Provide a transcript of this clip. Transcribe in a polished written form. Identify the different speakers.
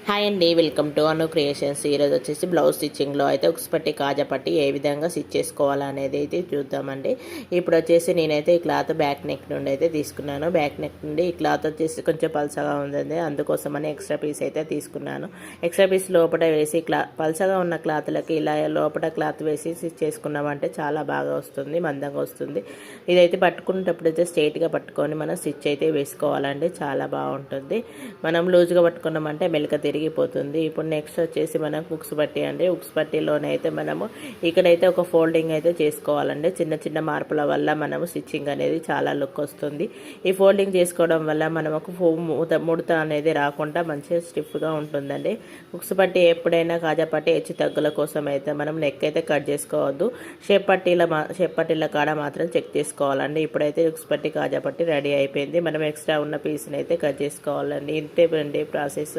Speaker 1: Hi అండి, welcome to Anu creations. ఈరోజు వచ్చేసి బ్లౌజ్ స్టిచ్చింగ్లో అయితే ఉక్స్ పట్టి కాజా పట్టి ఏ విధంగా స్టిచ్ చేసుకోవాలనేది అయితే చూద్దామండి. ఇప్పుడు వచ్చేసి నేనైతే ఈ క్లాత్ బ్యాక్ నెక్ నుండి అయితే తీసుకున్నాను. బ్యాక్ నెక్ నుండి ఈ క్లాత్ వచ్చేసి కొంచెం పలసగా ఉందండి, అందుకోసమని ఎక్స్ట్రా పీస్ అయితే తీసుకున్నాను. ఎక్స్ట్రా పీస్ లోపల వేసి పలసగా ఉన్న క్లాత్లకి ఇలా లోపల క్లాత్ వేసి స్టిచ్ చేసుకున్నామంటే చాలా బాగా వస్తుంది, మందంగా వస్తుంది. ఇదైతే పట్టుకునేటప్పుడు అయితే స్ట్రైట్గా పట్టుకొని మనం స్టిచ్ అయితే వేసుకోవాలండి, చాలా బాగుంటుంది. మనం లూజ్గా పట్టుకున్నామంటే మెలిక తిరిగిపోతుంది. ఇప్పుడు నెక్స్ట్ వచ్చేసి మనం ఉక్స్ పట్టి అండి. ఉక్స్ పట్టీలోనే అయితే మనము ఇక్కడైతే ఒక ఫోల్డింగ్ అయితే చేసుకోవాలండి. చిన్న చిన్న మార్పుల వల్ల మనము స్టిచ్చింగ్ అనేది చాలా లుక్ వస్తుంది. ఈ ఫోల్డింగ్ చేసుకోవడం వల్ల మనకు ముడత అనేది రాకుండా మంచిగా స్టిఫ్గా ఉంటుందండి. ఉక్స్ పట్టి ఎప్పుడైనా కాజా పట్టి హెచ్చు తగ్గుల కోసం అయితే మనం నెక్ అయితే కట్ చేసుకోవద్దు. షేప్ పట్టీల కాడ మాత్రం చెక్ చేసుకోవాలండి. ఇప్పుడైతే ఉక్స్ పట్టి కాజా పట్టి రెడీ అయిపోయింది. మనం ఎక్స్ట్రా ఉన్న పీస్ని అయితే కట్ చేసుకోవాలండి. ఇంతే అండి ప్రాసెస్.